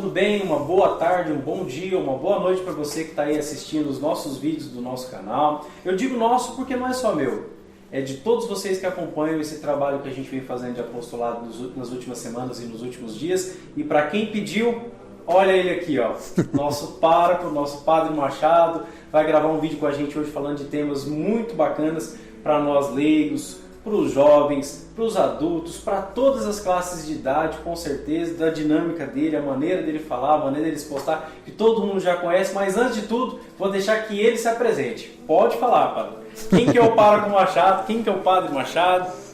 tudo bem? Uma boa tarde, um bom dia, uma boa noite para você que está aí assistindo os nossos vídeos do nosso canal. Eu digo nosso porque não é só meu, é de todos vocês que acompanham esse trabalho que a gente vem fazendo de apostolado nas últimas semanas e nos últimos dias. E para quem pediu, olha ele aqui, ó, nosso pároco, nosso Padre Machado, vai gravar um vídeo com a gente hoje falando de temas muito bacanas para nós leigos, para os jovens, para os adultos, para todas as classes de idade, com certeza, da dinâmica dele, a maneira dele falar, a maneira dele se postar, que todo mundo já conhece, mas antes de tudo, vou deixar que ele se apresente. Pode falar, Padre. Quem que é o Pároco Machado? Quem que é o Padre Machado?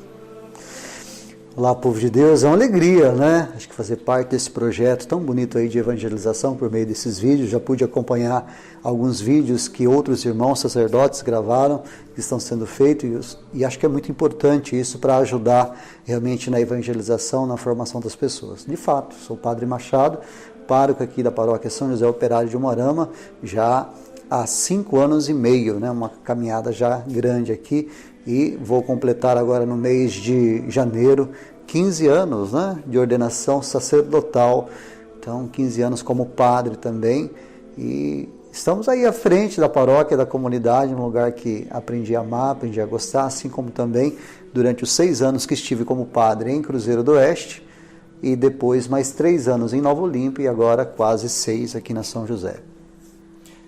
Olá, povo de Deus, é uma alegria, né? Acho que fazer parte desse projeto tão bonito aí de evangelização por meio desses vídeos. Já pude acompanhar alguns vídeos que outros irmãos sacerdotes gravaram, que estão sendo feitos, e acho que é muito importante isso para ajudar realmente na evangelização, na formação das pessoas. De fato, sou o Padre Machado, pároco aqui da paróquia São José Operário de Umuarama, já há 5 anos e meio, né? Uma caminhada já grande aqui. E vou completar agora no mês de janeiro 15 anos, né, de ordenação sacerdotal, então 15 anos como padre também, e estamos aí à frente da paróquia, da comunidade, um lugar que aprendi a amar, aprendi a gostar, assim como também durante os 6 anos que estive como padre em Cruzeiro do Oeste, e depois mais 3 anos em Nova Olímpia e agora quase 6 aqui na São José.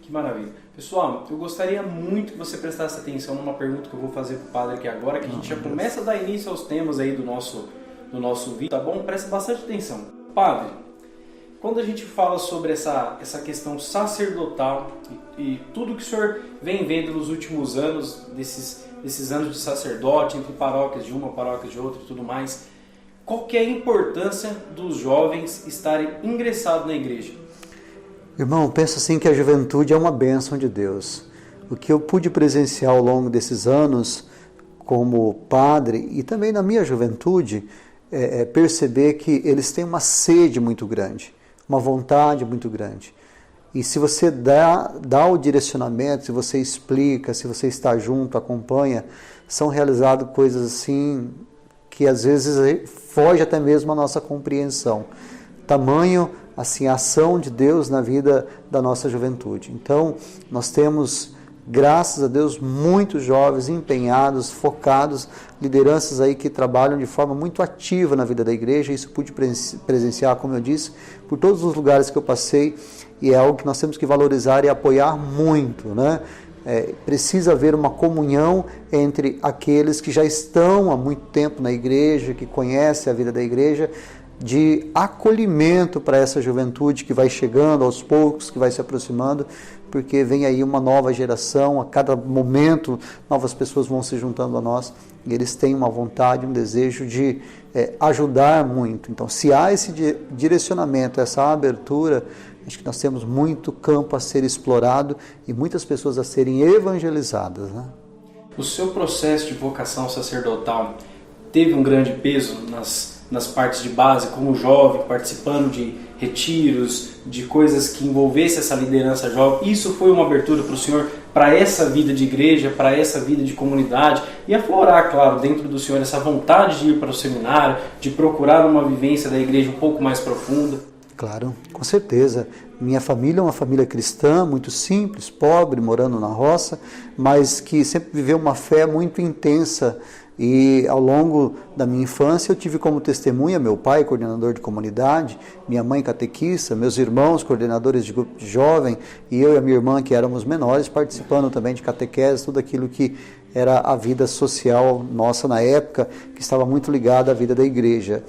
Que maravilha. Pessoal, eu gostaria muito que você prestasse atenção numa pergunta que eu vou fazer para o padre aqui agora, que a gente já começa a dar início aos temas aí do nosso vídeo, tá bom? Presta bastante atenção. Padre, quando a gente fala sobre essa questão sacerdotal e tudo que o senhor vem vendo nos últimos anos, desses anos de sacerdote, entre paróquias de uma, paróquias de outra e tudo mais, qual que é a importância dos jovens estarem ingressados na igreja? Irmão, penso assim que a juventude é uma bênção de Deus. O que eu pude presenciar ao longo desses anos como padre e também na minha juventude é perceber que eles têm uma sede muito grande, uma vontade muito grande. E se você dá o direcionamento, se você explica, se você está junto, acompanha, são realizadas coisas assim que às vezes foge até mesmo à nossa compreensão. Tamanho assim, a ação de Deus na vida da nossa juventude. Então, nós temos, graças a Deus, muitos jovens empenhados, focados, lideranças aí que trabalham de forma muito ativa na vida da igreja. Isso pude presenciar, como eu disse, por todos os lugares que eu passei, e é algo que nós temos que valorizar e apoiar muito, né? Precisa haver uma comunhão entre aqueles que já estão há muito tempo na igreja, que conhecem a vida da igreja, de acolhimento para essa juventude que vai chegando aos poucos, que vai se aproximando, porque vem aí uma nova geração, a cada momento novas pessoas vão se juntando a nós, e eles têm uma vontade, um desejo de ajudar muito. Então, se há esse direcionamento, essa abertura, acho que nós temos muito campo a ser explorado e muitas pessoas a serem evangelizadas, né? O seu processo de vocação sacerdotal teve um grande peso nas partes de base, como jovem, participando de retiros, de coisas que envolvessem essa liderança jovem? Isso foi uma abertura para o senhor, para essa vida de igreja, para essa vida de comunidade, e aflorar, claro, dentro do senhor essa vontade de ir para o seminário, de procurar uma vivência da igreja um pouco mais profunda? Claro, com certeza. Minha família é uma família cristã, muito simples, pobre, morando na roça, mas que sempre viveu uma fé muito intensa. E ao longo da minha infância eu tive como testemunha meu pai, coordenador de comunidade, minha mãe catequista, meus irmãos, coordenadores de grupo de jovem, e eu e a minha irmã, que éramos menores, participando também de catequese, tudo aquilo que era a vida social nossa na época, que estava muito ligada à vida da igreja.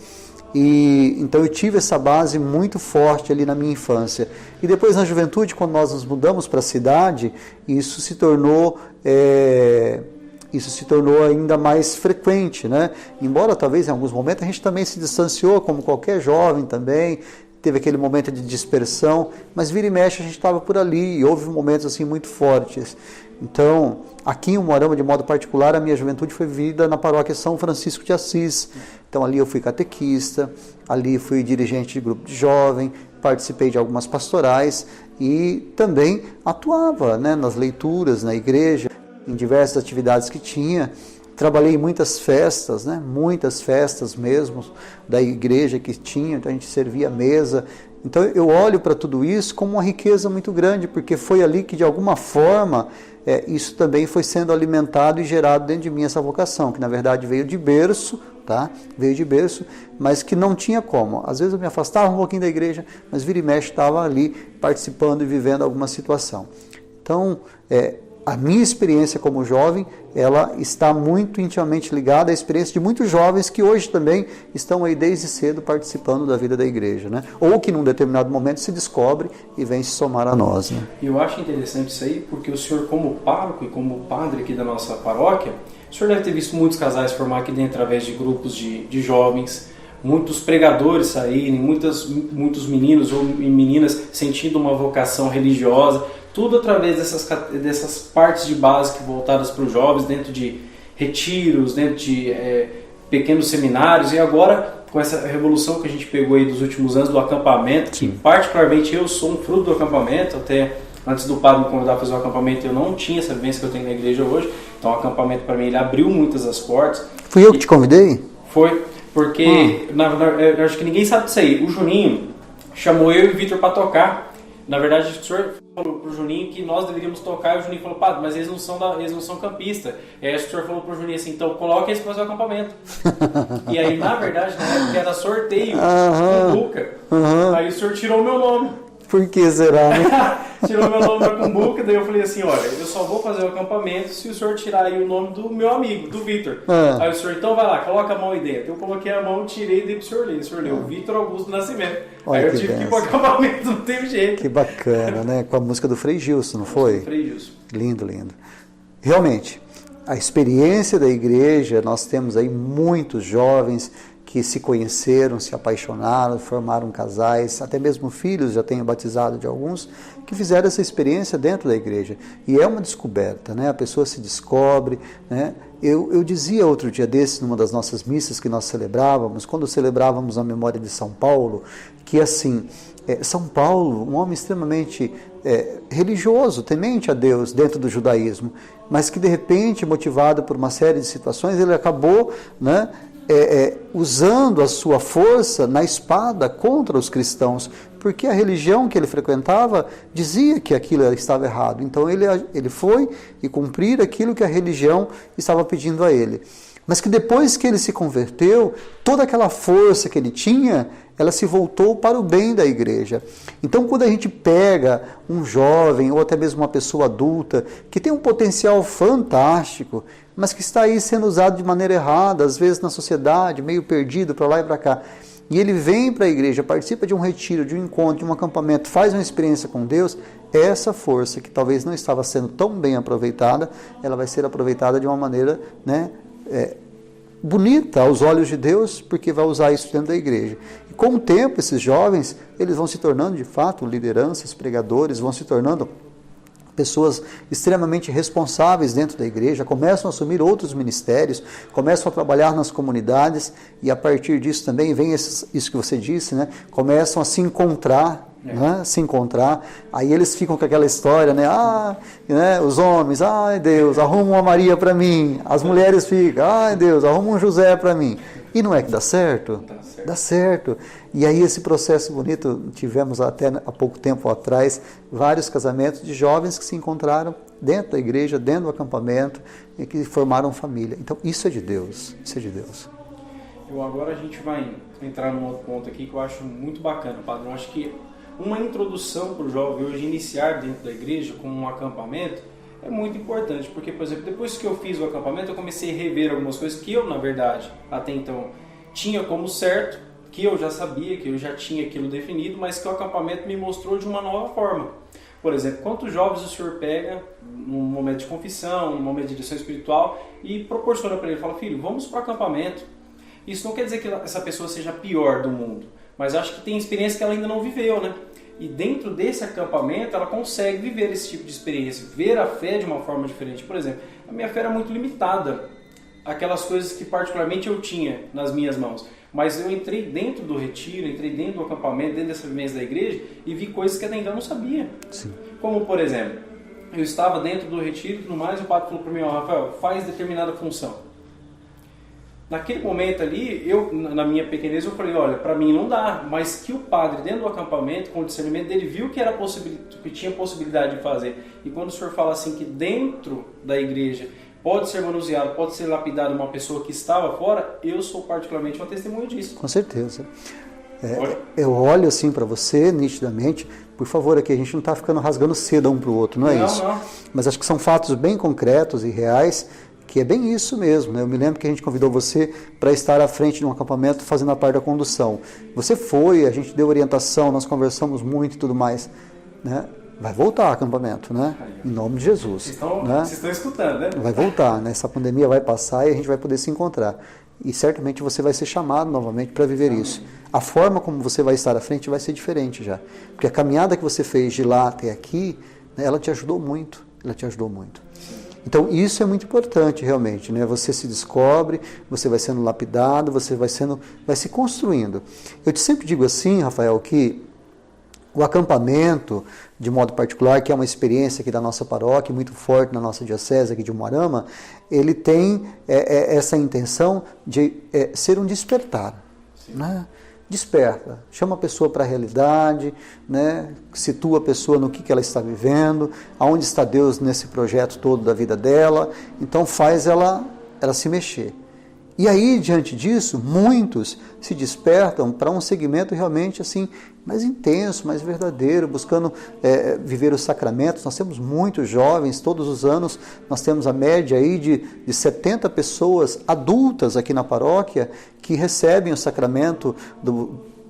E então eu tive essa base muito forte ali na minha infância. E depois na juventude, quando nós nos mudamos para a cidade, isso se tornou ainda mais frequente, né? Embora talvez em alguns momentos a gente também se distanciou, como qualquer jovem também, teve aquele momento de dispersão, mas vira e mexe a gente estava por ali e houve momentos assim muito fortes. Então, aqui em Umuarama, de modo particular, a minha juventude foi vivida na paróquia São Francisco de Assis. Então, ali eu fui catequista, ali fui dirigente de grupo de jovem, participei de algumas pastorais e também atuava, né, nas leituras, na igreja, em diversas atividades que tinha, trabalhei em muitas festas, né? Muitas festas mesmo da igreja que tinha, então a gente servia a mesa. Então eu olho para tudo isso como uma riqueza muito grande, porque foi ali que de alguma forma isso também foi sendo alimentado e gerado dentro de mim, essa vocação, que na verdade veio de berço, tá? Veio de berço, mas que não tinha como. Às vezes eu me afastava um pouquinho da igreja, mas vira e mexe estava ali participando e vivendo alguma situação. Então, a minha experiência como jovem, ela está muito intimamente ligada à experiência de muitos jovens que hoje também estão aí desde cedo participando da vida da igreja, né? Ou que num determinado momento se descobre e vem se somar a nós, né? E eu acho interessante isso aí, porque o senhor, como pároco e como padre aqui da nossa paróquia, o senhor deve ter visto muitos casais formar aqui dentro através de grupos de jovens, muitos pregadores saírem, muitos meninos ou meninas sentindo uma vocação religiosa, tudo através dessas partes de base que voltadas para os jovens, dentro de retiros, dentro de pequenos seminários, e agora com essa revolução que a gente pegou aí dos últimos anos do acampamento, que particularmente eu sou um fruto do acampamento, até antes do padre me convidar a fazer o acampamento eu não tinha essa vivência que eu tenho na igreja hoje, então o acampamento para mim ele abriu muitas as portas. Fui eu que te convidei? Foi, porque eu acho que ninguém sabe disso aí, o Juninho chamou eu e o Vitor para tocar. Na verdade, o senhor falou pro Juninho que nós deveríamos tocar, e o Juninho falou, padre, mas eles não são campistas. E aí o senhor falou pro Juninho assim, então coloca eles para fazer o acampamento. E aí, na verdade, na época era sorteio, com Buca. Aí o senhor tirou o meu nome. Por que será, né? Tirou meu nome da Cumbuca, daí eu falei assim, olha, eu só vou fazer o acampamento se o senhor tirar aí o nome do meu amigo, do Vitor. Aí o senhor, então vai lá, coloca a mão aí dentro. Eu coloquei a mão, tirei e dei pro senhor ler. O senhor leu, Vitor Augusto Nascimento. Olha, aí eu tive que ir pro acampamento, não teve jeito. Que bacana, né? Com a música do Frei Gilson, não foi? Frei Gilson. Lindo, lindo. Realmente, a experiência da igreja, nós temos aí muitos jovens que se conheceram, se apaixonaram, formaram casais, até mesmo filhos, já tenho batizado de alguns, que fizeram essa experiência dentro da igreja. E é uma descoberta, né? A pessoa se descobre, né? Eu dizia outro dia desse, numa das nossas missas que nós celebrávamos, quando celebrávamos a memória de São Paulo, que assim, São Paulo, um homem extremamente religioso, temente a Deus dentro do judaísmo, mas que de repente, motivado por uma série de situações, ele acabou, né, usando a sua força na espada contra os cristãos, porque a religião que ele frequentava dizia que aquilo estava errado. Então ele foi e cumprir aquilo que a religião estava pedindo a ele. Mas que depois que ele se converteu, toda aquela força que ele tinha, ela se voltou para o bem da igreja. Então, quando a gente pega um jovem ou até mesmo uma pessoa adulta que tem um potencial fantástico, mas que está aí sendo usado de maneira errada, às vezes na sociedade, meio perdido para lá e para cá, e ele vem para a igreja, participa de um retiro, de um encontro, de um acampamento, faz uma experiência com Deus, essa força que talvez não estava sendo tão bem aproveitada, ela vai ser aproveitada de uma maneira, né, bonita aos olhos de Deus, porque vai usar isso dentro da igreja. E com o tempo, esses jovens, eles vão se tornando de fato lideranças, pregadores, vão se tornando pessoas extremamente responsáveis dentro da igreja, começam a assumir outros ministérios, começam a trabalhar nas comunidades, e a partir disso também vem isso que você disse, né? Começam a se encontrar, né? Se encontrar, aí eles ficam com aquela história, né? Os homens, ai Deus, arruma uma Maria para mim, as mulheres ficam, ai Deus, arruma um José para mim, e não é que dá certo? Dá certo. E aí esse processo bonito, tivemos até há pouco tempo atrás, vários casamentos de jovens que se encontraram dentro da igreja, dentro do acampamento, e que formaram família. Então isso é de Deus, isso é de Deus. Agora a gente vai entrar num outro ponto aqui que eu acho muito bacana, padre. Eu acho que uma introdução para o jovem hoje iniciar dentro da igreja com um acampamento é muito importante, porque, por exemplo, depois que eu fiz o acampamento, eu comecei a rever algumas coisas que eu, na verdade, até então tinha como certo, que eu já sabia, que eu já tinha aquilo definido, mas que o acampamento me mostrou de uma nova forma. Por exemplo, quantos jovens o senhor pega num momento de confissão, num momento de direção espiritual e proporciona para ele, fala, filho, vamos para o acampamento. Isso não quer dizer que essa pessoa seja a pior do mundo, mas acho que tem experiência que ela ainda não viveu, né? E dentro desse acampamento ela consegue viver esse tipo de experiência, ver a fé de uma forma diferente. Por exemplo, a minha fé era muito limitada, aquelas coisas que particularmente eu tinha nas minhas mãos. Mas eu entrei dentro do retiro, entrei dentro do acampamento, dentro dessa vivência da igreja e vi coisas que até então eu não sabia. Sim. Como, por exemplo, eu estava dentro do retiro e tudo mais, e o padre falou para mim, Rafael, faz determinada função. Naquele momento ali, eu, na minha pequenez, eu falei, olha, para mim não dá, mas que o padre, dentro do acampamento, com o discernimento dele, viu que, que tinha possibilidade de fazer. E quando o senhor fala assim, que dentro da igreja pode ser manuseado, pode ser lapidado uma pessoa que estava fora, eu sou particularmente uma testemunha disso. Com certeza. Eu olho assim para você, nitidamente, por favor, aqui a gente não está ficando rasgando seda um para o outro, não é isso? Não. Mas acho que são fatos bem concretos e reais, que é bem isso mesmo, né? Eu me lembro que a gente convidou você para estar à frente de um acampamento fazendo a parte da condução. Você foi, a gente deu orientação, nós conversamos muito e tudo mais, né? Vai voltar ao acampamento, né? Em nome de Jesus. Vocês estão escutando, né? Vai voltar, né? Essa pandemia vai passar e a gente vai poder se encontrar. E certamente você vai ser chamado novamente para viver isso. A forma como você vai estar à frente vai ser diferente já. Porque a caminhada que você fez de lá até aqui, né, ela te ajudou muito. Ela te ajudou muito. Então isso é muito importante realmente, né? Você se descobre, você vai sendo lapidado, você vai se construindo. Eu sempre digo assim, Rafael, que o acampamento, de modo particular, que é uma experiência aqui da nossa paróquia, muito forte na nossa diocese aqui de Umuarama, ele tem essa intenção de ser um despertar, né? Desperta, chama a pessoa para a realidade, né? Situa a pessoa no que ela está vivendo, aonde está Deus nesse projeto todo da vida dela, então faz ela se mexer. E aí, diante disso, muitos se despertam para um segmento realmente assim, mais intenso, mais verdadeiro, buscando viver os sacramentos. Nós temos muitos jovens, todos os anos nós temos a média aí de 70 pessoas adultas aqui na paróquia que recebem o sacramento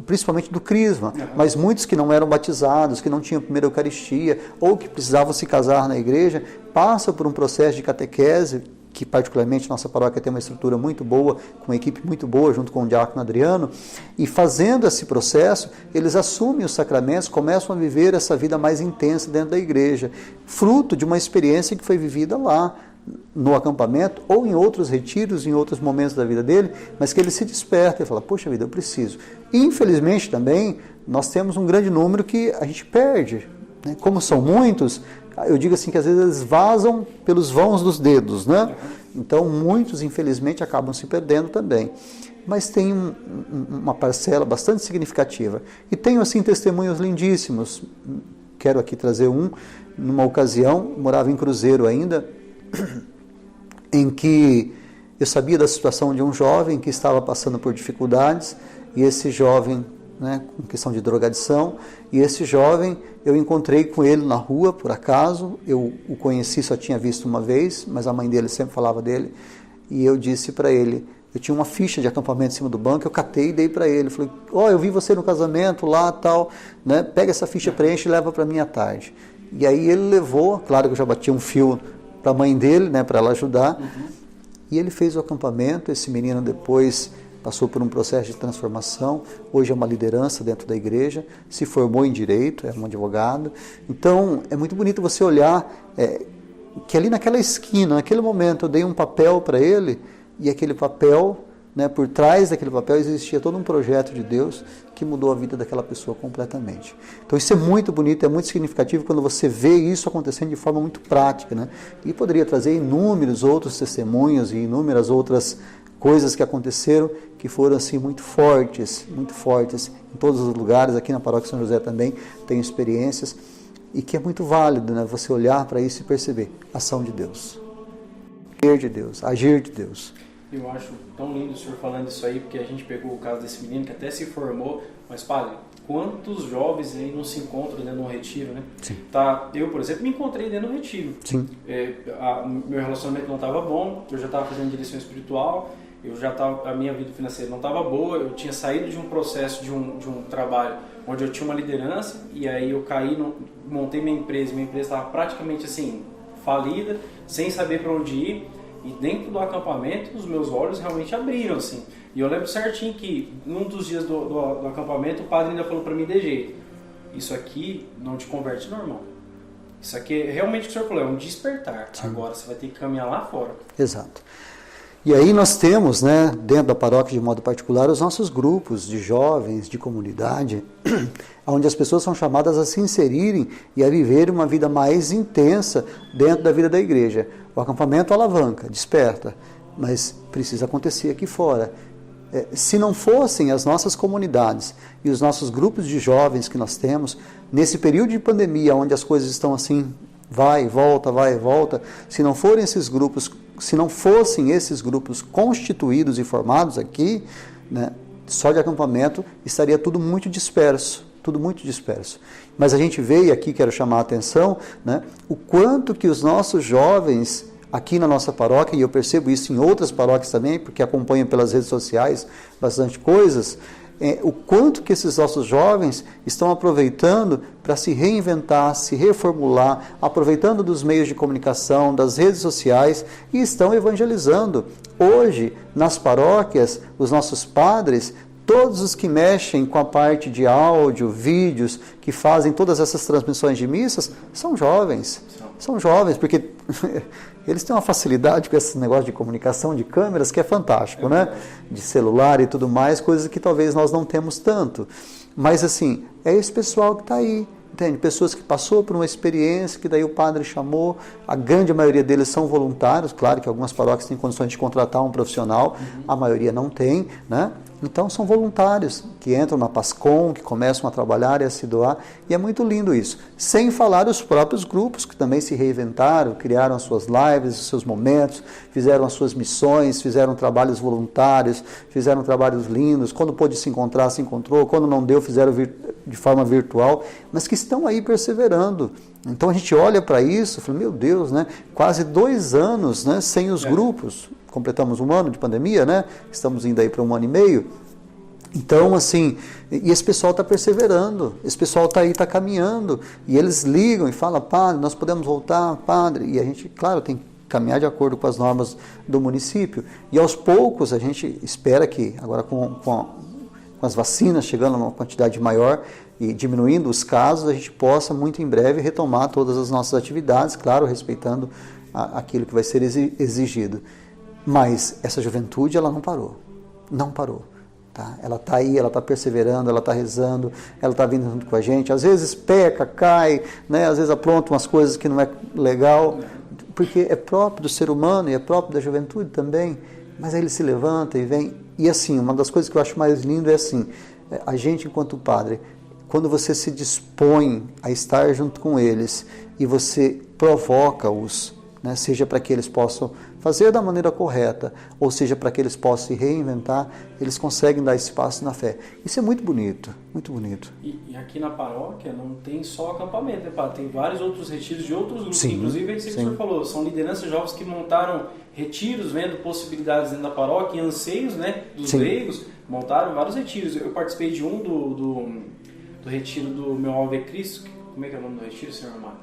principalmente do crisma, mas muitos que não eram batizados, que não tinham primeira Eucaristia, ou que precisavam se casar na igreja, passam por um processo de catequese, que particularmente nossa paróquia tem uma estrutura muito boa, com uma equipe muito boa, junto com o diácono Adriano, e fazendo esse processo, eles assumem os sacramentos, começam a viver essa vida mais intensa dentro da igreja, fruto de uma experiência que foi vivida lá, no acampamento, ou em outros retiros, em outros momentos da vida dele, mas que ele se desperta e fala, poxa vida, eu preciso. E, infelizmente também, nós temos um grande número que a gente perde, né? Como são muitos, eu digo assim que às vezes eles vazam pelos vãos dos dedos, né? Então muitos infelizmente acabam se perdendo também. Mas tem uma parcela bastante significativa. E tenho assim testemunhos lindíssimos. Quero aqui trazer numa ocasião, morava em Cruzeiro ainda, em que eu sabia da situação de um jovem que estava passando por dificuldades, e esse jovem, né, com questão de drogadição, e esse jovem, eu encontrei com ele na rua, por acaso, eu o conheci, só tinha visto uma vez, mas a mãe dele sempre falava dele, e eu disse para ele, eu tinha uma ficha de acampamento em cima do banco, eu catei e dei para ele, falei, eu vi você no casamento lá, tal, né, pega essa ficha, preenche e leva para mim à tarde. E aí ele levou, claro que eu já bati um fio para a mãe dele, né, para ela ajudar, e ele fez o acampamento, esse menino depois passou por um processo de transformação, hoje é uma liderança dentro da igreja, se formou em direito, é um advogado. Então, é muito bonito você olhar que ali naquela esquina, naquele momento, eu dei um papel para ele, e aquele papel, né, por trás daquele papel existia todo um projeto de Deus que mudou a vida daquela pessoa completamente. Então isso é muito bonito, é muito significativo quando você vê isso acontecendo de forma muito prática, né? E poderia trazer inúmeros outros testemunhos e inúmeras outras coisas que aconteceram que foram assim muito fortes em todos os lugares. Aqui na Paróquia São José também tenho experiências, e que é muito válido, né, você olhar para isso e perceber a ação de Deus, agir de Deus. Eu acho tão lindo o senhor falando isso aí, porque a gente pegou o caso desse menino que até se formou, mas padre, quantos jovens aí não se encontram dentro de um retiro, né? Sim. Tá, eu, por exemplo, me encontrei dentro de um retiro. Sim. Meu relacionamento não estava bom, eu já estava fazendo direção espiritual, a minha vida financeira não estava boa, eu tinha saído de um processo de um trabalho onde eu tinha uma liderança, e aí eu caí, montei minha empresa estava praticamente assim, falida, sem saber para onde ir. E dentro do acampamento, os meus olhos realmente abriram, assim. E eu lembro certinho que, num dos dias do acampamento, o padre ainda falou para mim de jeito, isso aqui não te converte normal. Isso aqui é realmente o que o senhor falou, é um despertar. Sim. Agora você vai ter que caminhar lá fora. Exato. E aí nós temos, né, dentro da paróquia de modo particular, os nossos grupos de jovens, de comunidade, onde as pessoas são chamadas a se inserirem e a viver uma vida mais intensa dentro da vida da igreja. O acampamento alavanca, desperta. mas precisa acontecer aqui fora. Se não fossem as nossas comunidades e os nossos grupos de jovens que nós temos, nesse período de pandemia, onde as coisas estão assim, vai e volta, se não fossem esses grupos constituídos e formados aqui, né, só de acampamento, estaria tudo muito disperso. Mas a gente vê, e aqui quero chamar a atenção, né, o quanto que os nossos jovens aqui na nossa paróquia, e eu percebo isso em outras paróquias também, porque acompanho pelas redes sociais bastante coisas, o quanto que esses nossos jovens estão aproveitando para se reinventar, se reformular, aproveitando dos meios de comunicação, das redes sociais, e estão evangelizando. Hoje, nas paróquias, os nossos padres, todos os que mexem com a parte de áudio, vídeos, que fazem todas essas transmissões de missas, são jovens. São jovens, porque eles têm uma facilidade com esse negócio de comunicação, de câmeras, que é fantástico, né? De celular e tudo mais, coisas que talvez nós não temos tanto. Mas, assim, é esse pessoal que está aí, entende? Pessoas que passou por uma experiência, que daí o padre chamou, a grande maioria deles são voluntários, claro que algumas paróquias têm condições de contratar um profissional, a maioria não tem, né? Então são voluntários que entram na PASCOM, que começam a trabalhar e a se doar, e é muito lindo isso. Sem falar os próprios grupos que também se reinventaram, criaram as suas lives, os seus momentos, fizeram as suas missões, fizeram trabalhos voluntários, fizeram trabalhos lindos, quando pôde se encontrar, se encontrou, quando não deu, fizeram de forma virtual, mas que estão aí perseverando. Então a gente olha para isso e fala, meu Deus, né? Quase 2 anos, né, sem os grupos. Completamos 1 ano de pandemia, né? Estamos indo aí para 1 ano e meio. Então, assim, e esse pessoal está perseverando, esse pessoal está aí, está caminhando, e eles ligam e falam, padre, nós podemos voltar, padre, e a gente, claro, tem que caminhar de acordo com as normas do município, e aos poucos a gente espera que, agora com as vacinas chegando a uma quantidade maior e diminuindo os casos, a gente possa muito em breve retomar todas as nossas atividades, claro, respeitando aquilo que vai ser exigido. Mas essa juventude, ela não parou. Tá? Ela está aí, ela está perseverando, ela está rezando, ela está vindo junto com a gente. Às vezes peca, cai, né? Às vezes apronta umas coisas que não é legal, porque é próprio do ser humano e é próprio da juventude também. Mas aí ele se levanta e vem. E assim, uma das coisas que eu acho mais lindo é assim, a gente enquanto padre, quando você se dispõe a estar junto com eles e você provoca-os, né? Seja para que eles possam fazer da maneira correta, ou seja, para que eles possam se reinventar, eles conseguem dar esse passo na fé. Isso é muito bonito, muito bonito. E aqui na paróquia não tem só acampamento, né, padre? Tem vários outros retiros de outros grupos. Sim, inclusive, esse que o senhor falou, são lideranças jovens que montaram retiros, vendo possibilidades dentro da paróquia e anseios, né, dos leigos, montaram vários retiros. Eu participei de um do retiro do Meu Ave Cristo. Como é que é o nome do retiro, senhor Amado?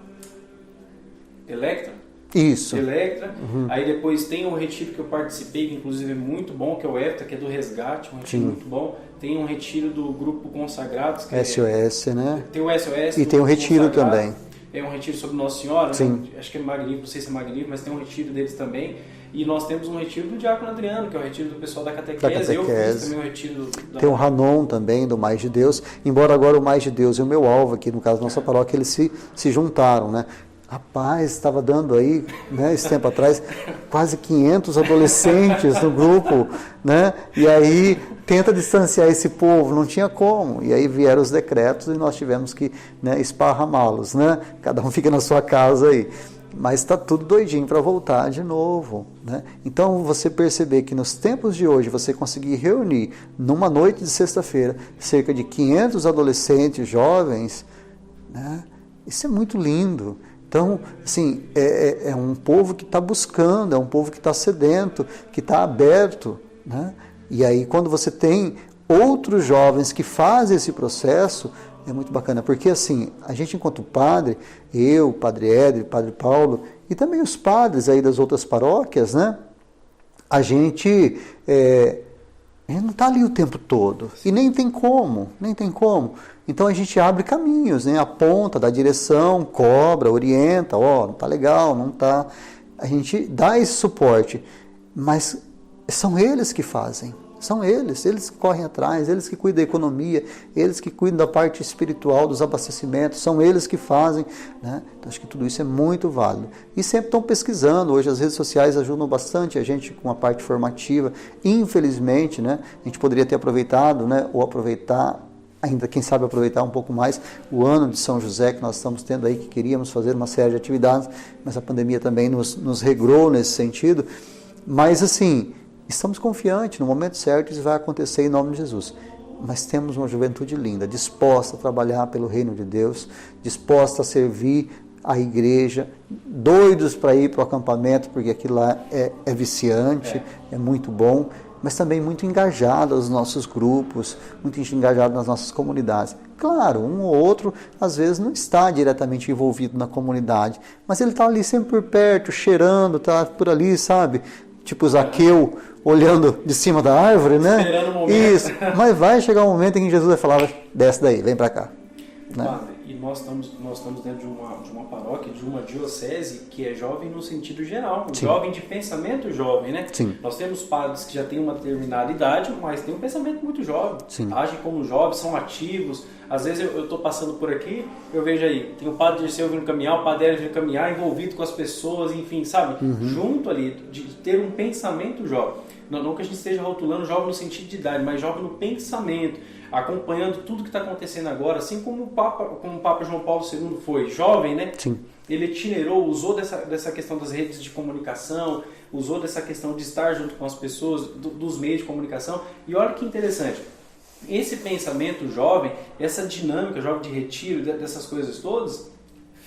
Electra? Isso. Electra. Aí depois tem um retiro que eu participei, que inclusive é muito bom, que é o EFTA, que é do Resgate, um retiro muito bom. Tem um retiro do Grupo Consagrados, que SOS, né? Tem o SOS. E tem o retiro também. É um retiro sobre Nossa Senhora, Sim. Né? Acho que é magnífico, não sei se é magnífico, mas tem um retiro deles também. E nós temos um retiro do Diácono Adriano, que é o retiro do pessoal da catequese. Eu fiz também um retiro Tem o Ranon também, do Mais de Deus. Embora agora o Mais de Deus e o Meu Alvo, aqui no caso da nossa paróquia, eles se juntaram, né? Rapaz, estava dando aí, né, esse tempo atrás, quase 500 adolescentes no grupo, né? E aí tenta distanciar esse povo, não tinha como. E aí vieram os decretos e nós tivemos que, né, esparramá-los, né? Cada um fica na sua casa aí. Mas está tudo doidinho para voltar de novo, né? Então você perceber que nos tempos de hoje você conseguir reunir numa noite de sexta-feira cerca de 500 adolescentes jovens, né? Isso é muito lindo. Então, assim, é um povo que está buscando, é um povo que está sedento, que está aberto, né? E aí, quando você tem outros jovens que fazem esse processo, é muito bacana, porque assim, a gente enquanto padre, eu, Padre Éder, Padre Paulo, e também os padres aí das outras paróquias, né? A gente não está ali o tempo todo, e nem tem como. Então a gente abre caminhos, né? Aponta, dá direção, cobra, orienta, não está legal, não está. A gente dá esse suporte, mas são eles que fazem. São eles que correm atrás, eles que cuidam da economia, eles que cuidam da parte espiritual, dos abastecimentos, são eles que fazem, né? Então acho que tudo isso é muito válido. E sempre estão pesquisando, hoje as redes sociais ajudam bastante a gente com a parte formativa. Infelizmente, né, a gente poderia ter aproveitado, né, ou aproveitar, ainda quem sabe aproveitar um pouco mais o ano de São José que nós estamos tendo aí, que queríamos fazer uma série de atividades, mas a pandemia também nos regrou nesse sentido. Mas assim, estamos confiantes, no momento certo isso vai acontecer em nome de Jesus. Mas temos uma juventude linda, disposta a trabalhar pelo reino de Deus, disposta a servir a igreja, doidos para ir para o acampamento, porque aquilo lá é viciante, é muito bom, mas também muito engajado nos nossos grupos, muito engajado nas nossas comunidades. Claro, um ou outro, às vezes, não está diretamente envolvido na comunidade, mas ele está ali sempre por perto, cheirando, está por ali, sabe? Tipo Zaqueu, olhando de cima da árvore, né? Esperando o momento. Isso, mas vai chegar um momento em que Jesus vai falar, desce daí, vem para cá. Né? Padre, e nós estamos dentro de uma paróquia, de uma diocese que é jovem no sentido geral, jovem de pensamento jovem, né? Sim. Nós temos padres que já têm uma determinada idade, mas têm um pensamento muito jovem, agem como jovens, são ativos. Às vezes eu estou passando por aqui, eu vejo aí, tem o padre Dirceu vindo caminhar, o padre Hélio vindo caminhar, envolvido com as pessoas, enfim, sabe? Junto ali, de ter um pensamento jovem. Não que a gente esteja rotulando jovem no sentido de idade, mas jovem no pensamento, acompanhando tudo que está acontecendo agora, assim como o Papa João Paulo II foi jovem, né? Sim. Ele itinerou, usou dessa questão das redes de comunicação, usou dessa questão de estar junto com as pessoas, dos meios de comunicação. E olha que interessante, esse pensamento jovem, essa dinâmica jovem de retiro, dessas coisas todas,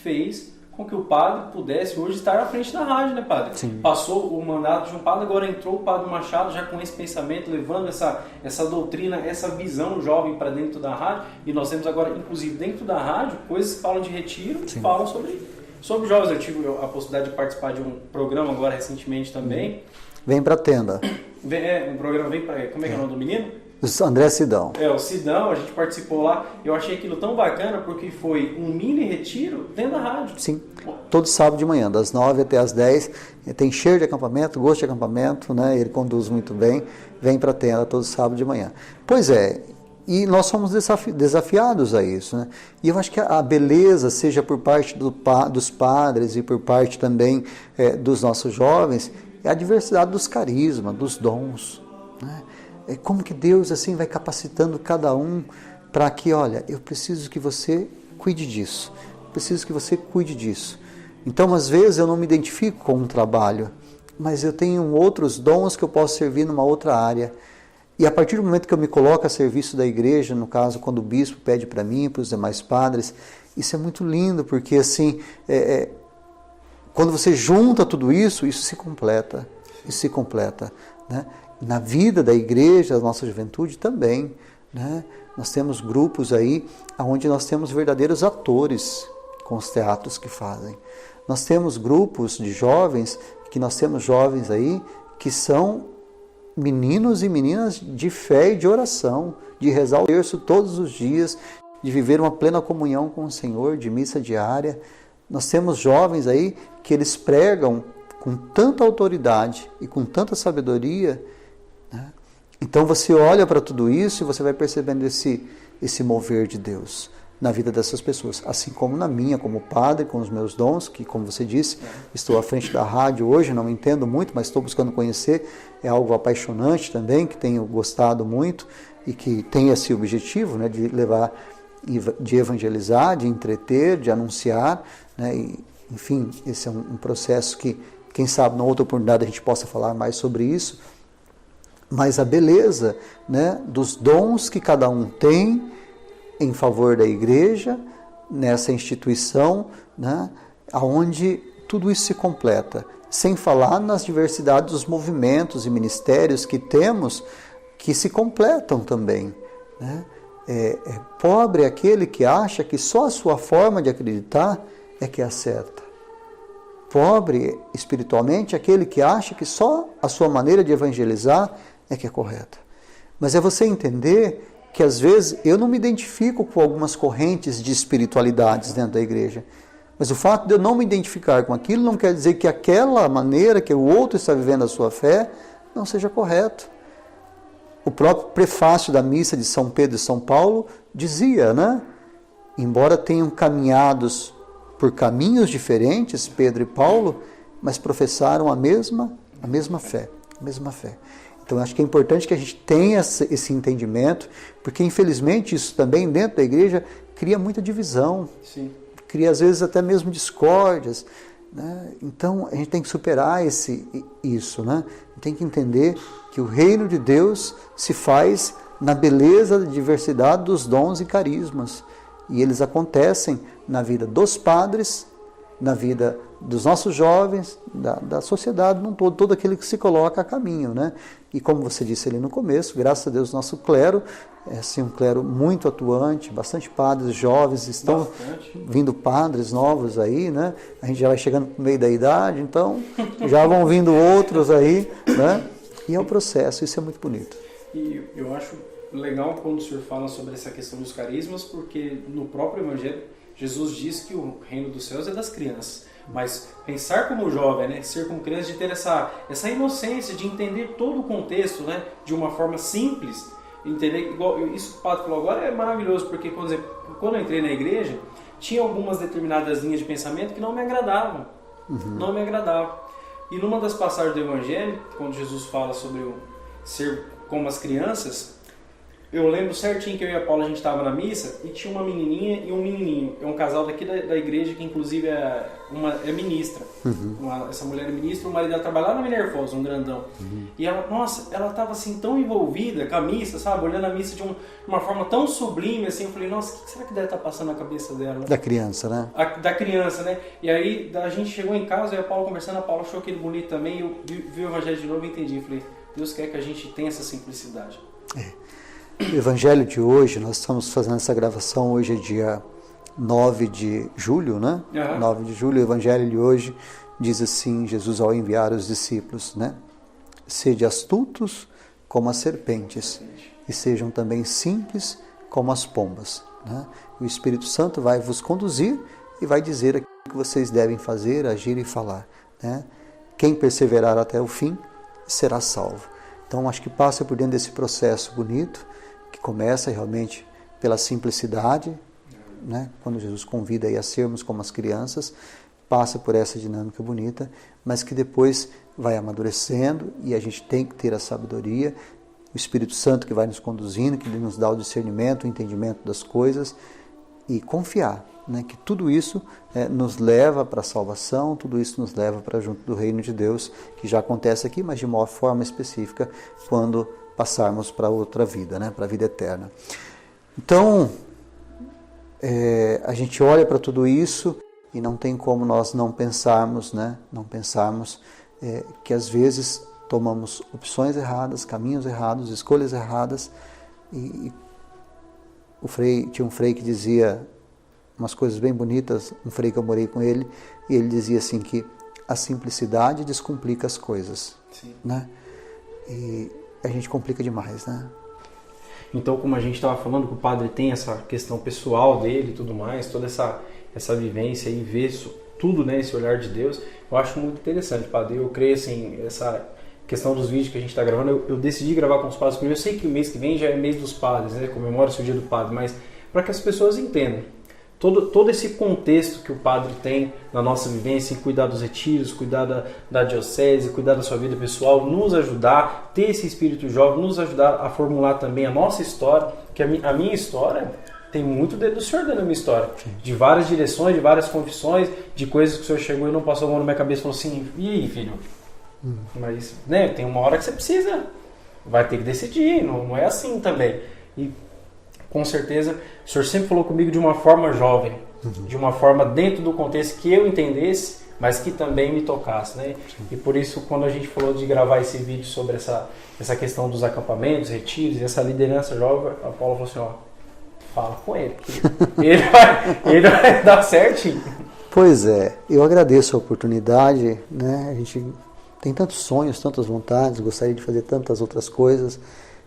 fez com que o padre pudesse hoje estar à frente da rádio, né, padre? Sim. Passou o mandato de um padre, agora entrou o padre Machado já com esse pensamento, levando essa doutrina, essa visão jovem para dentro da rádio. E nós temos agora, inclusive, dentro da rádio, coisas que falam de retiro, que falam sobre jovens. Eu tive a possibilidade de participar de um programa agora recentemente também. Vem para a tenda. Um programa vem para... Como é que é o nome do menino? André Sidão. O Sidão, a gente participou lá. Eu achei aquilo tão bacana porque foi um mini retiro dentro da rádio. Sim, todo sábado de manhã, das 9 até as 10. Tem cheiro de acampamento, gosto de acampamento, né? Ele conduz muito bem. Vem para a tenda todo sábado de manhã. Pois é, e nós somos desafiados a isso, né? E eu acho que a beleza, seja por parte dos padres e por parte também dos nossos jovens, é a diversidade dos carismas, dos dons, né? É como que Deus assim vai capacitando cada um para que, olha, eu preciso que você cuide disso, preciso que você cuide disso. Então, às vezes, eu não me identifico com um trabalho, mas eu tenho outros dons que eu posso servir numa outra área. E a partir do momento que eu me coloco a serviço da igreja, no caso, quando o bispo pede para mim, para os demais padres, isso é muito lindo, porque assim, quando você junta tudo isso se completa, né? Na vida da igreja, da nossa juventude também, né? Nós temos grupos aí onde nós temos verdadeiros atores com os teatros que fazem. Nós temos grupos de jovens, que nós temos jovens aí que são meninos e meninas de fé e de oração, de rezar o terço todos os dias, de viver uma plena comunhão com o Senhor, de missa diária. Nós temos jovens aí que eles pregam com tanta autoridade e com tanta sabedoria, né? Então você olha para tudo isso e você vai percebendo esse mover de Deus na vida dessas pessoas, assim como na minha, como padre, com os meus dons, que, como você disse, estou à frente da rádio hoje, não entendo muito, mas estou buscando conhecer, é algo apaixonante também, que tenho gostado muito e que tem esse objetivo, né, de levar, de evangelizar, de entreter, de anunciar, né, e, enfim, esse é um processo que, quem sabe, na outra oportunidade a gente possa falar mais sobre isso, mas a beleza, né, dos dons que cada um tem em favor da igreja, nessa instituição, né, onde tudo isso se completa, sem falar nas diversidades dos movimentos e ministérios que temos, que se completam também, né? É pobre aquele que acha que só a sua forma de acreditar é que é a certa. Pobre espiritualmente aquele que acha que só a sua maneira de evangelizar é que é correta. Mas é você entender que às vezes eu não me identifico com algumas correntes de espiritualidades dentro da igreja. Mas o fato de eu não me identificar com aquilo não quer dizer que aquela maneira que o outro está vivendo a sua fé não seja correto. o próprio prefácio da missa de São Pedro e São Paulo dizia, né? Embora tenham caminhados por caminhos diferentes, Pedro e Paulo, mas professaram a mesma fé, a mesma fé. Então, acho que é importante que a gente tenha esse entendimento, porque, infelizmente, isso também, dentro da igreja, cria muita divisão. Sim. Cria, às vezes, até mesmo discórdias, né? Então, a gente tem que superar isso, né? A gente tem que entender que o reino de Deus se faz na beleza da diversidade dos dons e carismas. E eles acontecem na vida dos padres, na vida dos nossos jovens, da sociedade num todo aquele que se coloca a caminho, né? E como você disse ali no começo, graças a Deus, nosso clero é assim, um clero muito atuante, bastante padres jovens, estão vindo padres novos aí, né? A gente já vai chegando no meio da idade, então já vão vindo outros aí, né? E é o processo, isso é muito bonito. E eu acho legal quando o senhor fala sobre essa questão dos carismas, porque no próprio Evangelho, Jesus diz que o reino dos céus é das crianças. Mas pensar como jovem, né, ser como criança, de ter essa inocência, de entender todo o contexto, né, de uma forma simples, entender, igual, isso que o padre falou agora é maravilhoso, porque quando eu entrei na igreja, tinha algumas determinadas linhas de pensamento que não me agradavam, não me agradavam. E numa das passagens do Evangelho, quando Jesus fala sobre o ser como as crianças, eu lembro certinho que eu e a Paula, a gente estava na missa e tinha uma menininha e um menininho. É um casal daqui da igreja que inclusive é ministra. Essa mulher é ministra, o marido dela trabalha lá na Minervosa, um grandão. E ela, nossa, ela estava assim tão envolvida com a missa, sabe? Olhando a missa de uma forma tão sublime, assim. Eu falei, nossa, o que será que deve estar passando na cabeça dela? Da criança, né? Da criança, né? E aí a gente chegou em casa e a Paula conversando, a Paula achou aquele bonito também. Eu vi o Evangelho de novo e entendi. Eu falei, Deus quer que a gente tenha essa simplicidade. O Evangelho de hoje, nós estamos fazendo essa gravação, hoje é dia 9 de julho, né? 9 de julho, o Evangelho de hoje diz assim, Jesus ao enviar os discípulos, né? Sede astutos como as serpentes e sejam também simples como as pombas, né? O Espírito Santo vai vos conduzir e vai dizer aquilo que vocês devem fazer, agir e falar, né? Quem perseverar até o fim será salvo. Então, acho que passa por dentro desse processo bonito, que começa realmente pela simplicidade, né? Quando Jesus convida aí a sermos como as crianças, passa por essa dinâmica bonita, mas que depois vai amadurecendo e a gente tem que ter a sabedoria, o Espírito Santo que vai nos conduzindo, que nos dá o discernimento, o entendimento das coisas e confiar, né? Que tudo isso nos leva para a salvação, tudo isso nos leva para junto do reino de Deus, que já acontece aqui, mas de uma forma específica quando passarmos para outra vida, né? Para a vida eterna. Então, a gente olha para tudo isso e não tem como nós não pensarmos, né? Não pensarmos que às vezes tomamos opções erradas, caminhos errados, escolhas erradas. E tinha um frei que dizia umas coisas bem bonitas, um frei que eu morei com ele, e ele dizia assim que a simplicidade descomplica as coisas, né? E a gente complica demais, né? Então, como a gente estava falando, que o padre tem essa questão pessoal dele e tudo mais, toda essa vivência e ver tudo, né, esse olhar de Deus, eu acho muito interessante, padre. Eu creio, assim, essa questão dos vídeos que a gente está gravando, eu decidi gravar com os padres, porque eu sei que o mês que vem já é mês dos padres, né, comemora-se o dia do padre, mas para que as pessoas entendam todo esse contexto que o padre tem na nossa vivência, em cuidar dos retiros, cuidar da diocese, cuidar da sua vida pessoal, nos ajudar, ter esse espírito jovem, nos ajudar a formular também a nossa história, que a minha história tem muito dedo do senhor dentro da minha história, de várias direções, de várias confissões, de coisas que o senhor chegou e não passou a mão na minha cabeça e falou assim, e aí, filho? Mas, né, tem uma hora que você precisa, vai ter que decidir, não é assim também. E com certeza, o senhor sempre falou comigo de uma forma jovem, de uma forma dentro do contexto que eu entendesse, mas que também me tocasse, né? E por isso, quando a gente falou de gravar esse vídeo sobre essa questão dos acampamentos, retiros e essa liderança jovem, a Paula falou assim, fala com ele, que ele vai dar certinho. Pois é, eu agradeço a oportunidade, né? A gente tem tantos sonhos, tantas vontades, gostaria de fazer tantas outras coisas,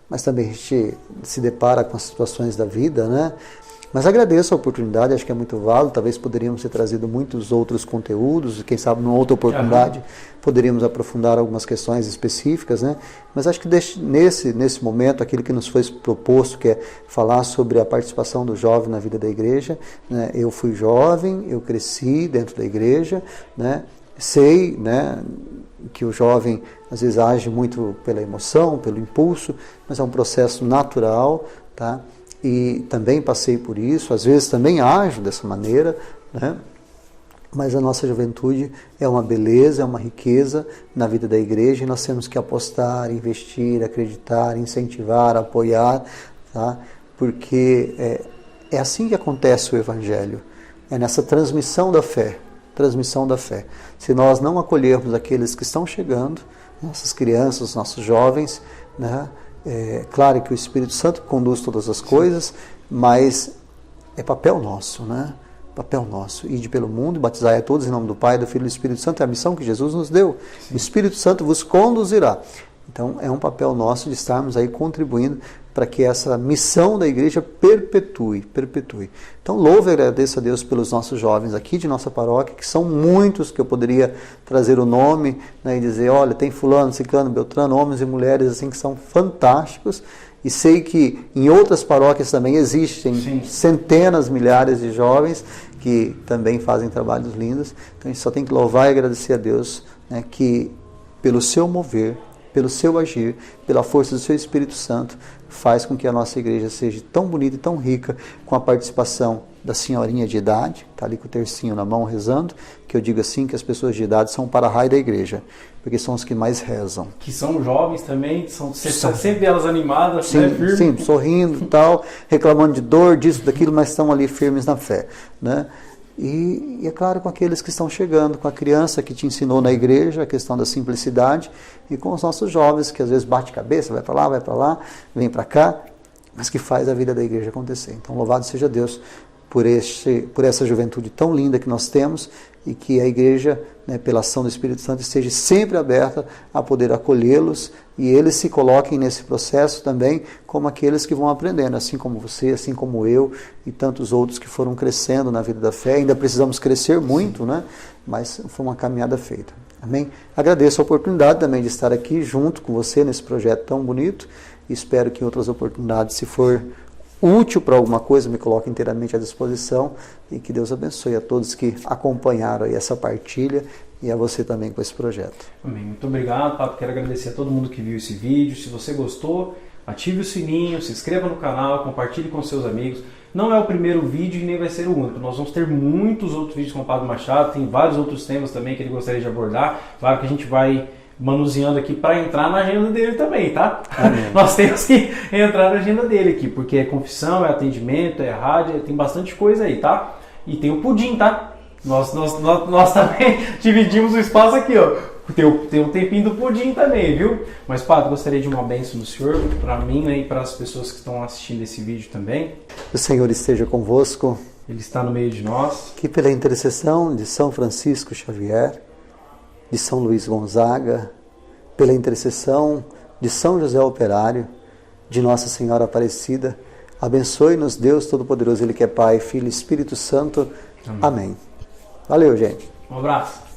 mas também a gente se depara com as situações da vida, né? Mas agradeço a oportunidade, acho que é muito válido, talvez poderíamos ter trazido muitos outros conteúdos, quem sabe numa outra oportunidade poderíamos aprofundar algumas questões específicas, né? Mas acho que nesse momento, aquilo que nos foi proposto, que é falar sobre a participação do jovem na vida da igreja, né? Eu fui jovem, eu cresci dentro da igreja, né? Sei, né, que o jovem às vezes age muito pela emoção, pelo impulso, mas é um processo natural, tá? E também passei por isso, às vezes também ajo dessa maneira, né? Mas a nossa juventude é uma beleza, é uma riqueza na vida da igreja e nós temos que apostar, investir, acreditar, incentivar, apoiar, tá? Porque é assim que acontece o Evangelho, é nessa transmissão da fé. Se nós não acolhermos aqueles que estão chegando, nossas crianças, nossos jovens, né? É claro que o Espírito Santo conduz todas as coisas, mas é papel nosso, né? Papel nosso. Ide pelo mundo e batizai a todos em nome do Pai, do Filho e do Espírito Santo. É a missão que Jesus nos deu. Sim. O Espírito Santo vos conduzirá. Então, é um papel nosso de estarmos aí contribuindo para que essa missão da igreja perpetue. Então, louvo e agradeço a Deus pelos nossos jovens aqui de nossa paróquia, que são muitos, que eu poderia trazer o nome, né, e dizer, olha, tem fulano, ciclano, beltrano, homens e mulheres assim que são fantásticos, e sei que em outras paróquias também existem Sim. centenas, milhares de jovens que também fazem trabalhos lindos. Então, a gente só tem que louvar e agradecer a Deus, né, que pelo seu mover, pelo seu agir, pela força do seu Espírito Santo, faz com que a nossa igreja seja tão bonita e tão rica, com a participação da senhorinha de idade, está ali com o tercinho na mão rezando, que eu digo assim, que as pessoas de idade são o para-raio da igreja, porque são os que mais rezam. Que são jovens também, você sempre elas animadas, sim, né, firmes. Sim, sorrindo e tal, reclamando de dor, disso, daquilo, mas estão ali firmes na fé, né? E é claro, com aqueles que estão chegando, com a criança que te ensinou na igreja, a questão da simplicidade, e com os nossos jovens, que às vezes bate cabeça, vai para lá, vem para cá, mas que faz a vida da igreja acontecer. Então, louvado seja Deus por essa juventude tão linda que nós temos, e que a igreja, né, pela ação do Espírito Santo, esteja sempre aberta a poder acolhê-los, e eles se coloquem nesse processo também como aqueles que vão aprendendo, assim como você, assim como eu e tantos outros que foram crescendo na vida da fé. Ainda precisamos crescer muito, né? Mas foi uma caminhada feita. Amém? Agradeço a oportunidade também de estar aqui junto com você nesse projeto tão bonito, e espero que em outras oportunidades, se for útil para alguma coisa, me coloque inteiramente à disposição, e que Deus abençoe a todos que acompanharam aí essa partilha, e a você também com esse projeto. Amém. Muito obrigado, Papo. Quero agradecer a todo mundo que viu esse vídeo. Se você gostou, ative o sininho, se inscreva no canal, compartilhe com seus amigos. Não é o primeiro vídeo e nem vai ser o único. Nós vamos ter muitos outros vídeos com o Padre Machado, tem vários outros temas também que ele gostaria de abordar. Claro que a gente vai manuseando aqui para entrar na agenda dele também, tá? Nós temos que entrar na agenda dele aqui, porque é confissão, é atendimento, é rádio, tem bastante coisa aí, tá? E tem o pudim, tá? Nós também dividimos o espaço aqui, ó. Tem um tempinho do pudim também, viu? Mas, Padre, gostaria de uma bênção do Senhor para mim, né, e para as pessoas que estão assistindo esse vídeo também. O Senhor esteja convosco. Ele está no meio de nós. Que pela intercessão de São Francisco Xavier, de São Luís Gonzaga, pela intercessão de São José Operário, de Nossa Senhora Aparecida, abençoe-nos Deus Todo-Poderoso, Ele que é Pai, Filho e Espírito Santo. Amém. Valeu, gente. Um abraço.